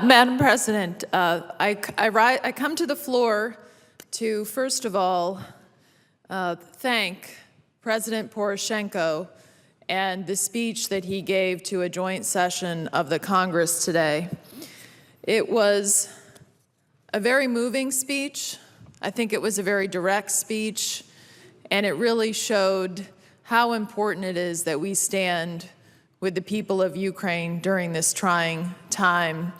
Madam President, I come to the floor to, first of all, thank President Poroshenko and the speech that he gave to a joint session of the Congress today. It was a very moving speech. I think it was a very direct speech, and it really showed how important it is that we stand with the people of Ukraine during this trying time,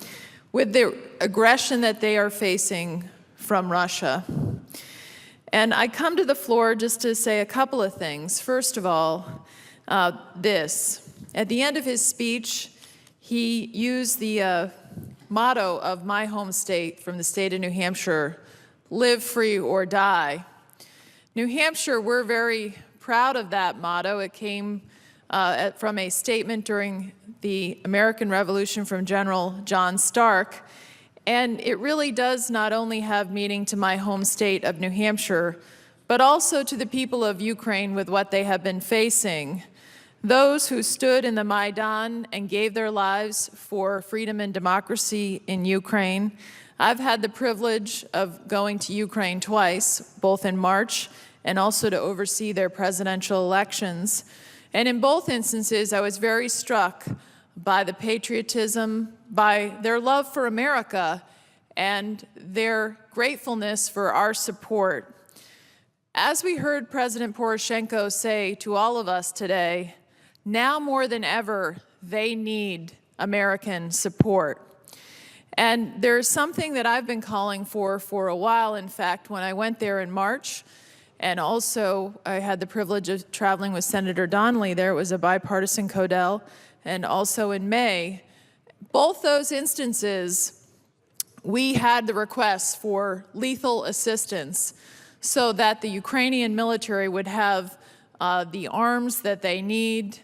with the aggression that they are facing from Russia. And I come to the floor just to say a couple of things. First of all, this. At the end of his speech, he used the motto of my home state from the state of New Hampshire, live free or die. New Hampshire, we're very proud of that motto. It came from a statement during the American Revolution from General John Stark. And it really does not only have meaning to my home state of New Hampshire, but also to the people of Ukraine with what they have been facing. Those who stood in the Maidan and gave their lives for freedom and democracy in Ukraine. I've had the privilege of going to Ukraine twice, both in March and also to oversee their presidential elections. And in both instances, I was very struck by the patriotism, by their love for America, and their gratefulness for our support. As we heard President Poroshenko say to all of us today, now more than ever, they need American support. And there's something that I've been calling for a while. In fact, when I went there in March, and also I had the privilege of traveling with Senator Donnelly there, it was a bipartisan CODEL, and also in May, both those instances, we had the requests for lethal assistance so that the Ukrainian military would have the arms that they need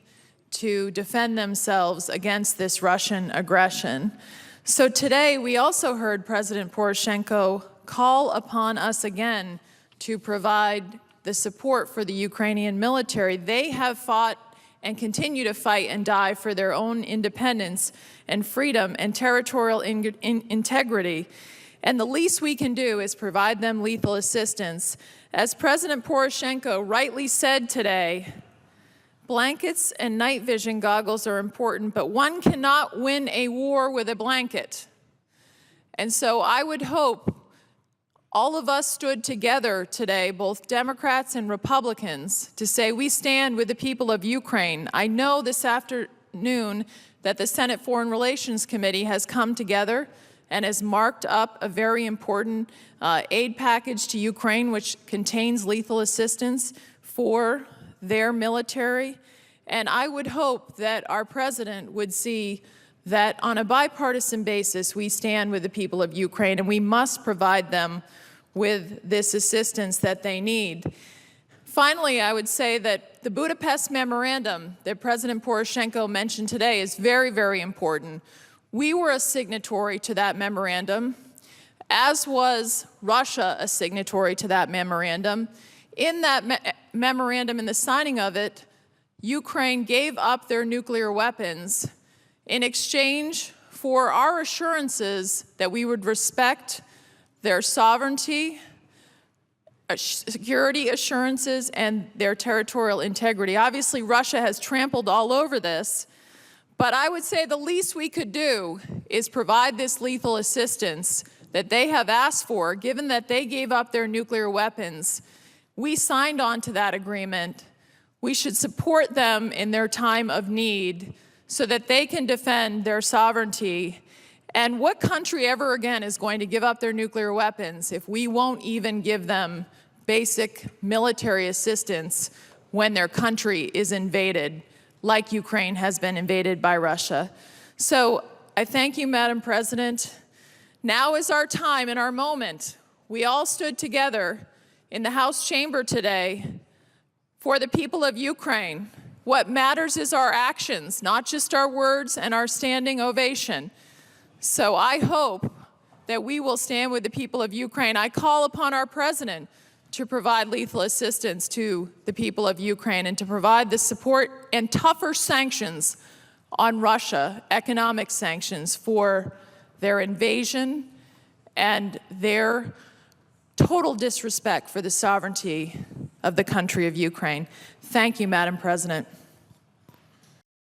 to defend themselves against this Russian aggression. So today, we also heard President Poroshenko call upon us again to provide the support for the Ukrainian military. They have fought and continue to fight and die for their own independence and freedom and territorial integrity. And the least we can do is provide them lethal assistance. As President Poroshenko rightly said today, blankets and night vision goggles are important, but one cannot win a war with a blanket. And so I would hope all of us stood together today, both Democrats and Republicans, to say we stand with the people of Ukraine. I know this afternoon that the Senate Foreign Relations Committee has come together and has marked up a very important aid package to Ukraine, which contains lethal assistance for their military. And I would hope that our president would see that on a bipartisan basis, we stand with the people of Ukraine, and we must provide them with this assistance that they need. Finally, I would say that the Budapest Memorandum that President Poroshenko mentioned today is very, very important. We were a signatory to that memorandum, as was Russia a signatory to that memorandum. In that memorandum, in the signing of it, Ukraine gave up their nuclear weapons in exchange for our assurances that we would respect their sovereignty, security assurances, and their territorial integrity. Obviously, Russia has trampled all over this, but I would say the least we could do is provide this lethal assistance that they have asked for, given that they gave up their nuclear weapons. We signed on to that agreement. We should support them in their time of need so that they can defend their sovereignty. And what country ever again is going to give up their nuclear weapons if we won't even give them basic military assistance when their country is invaded, like Ukraine has been invaded by Russia? So I thank you, Madam President. Now is our time and our moment. We all stood together in the House chamber today for the people of Ukraine. What matters is our actions, not just our words and our standing ovation. So I hope that we will stand with the people of Ukraine. I call upon our president to provide lethal assistance to the people of Ukraine and to provide the support and tougher sanctions on Russia, economic sanctions for their invasion, and their total disrespect for the sovereignty of the country of Ukraine. Thank you, Madam President.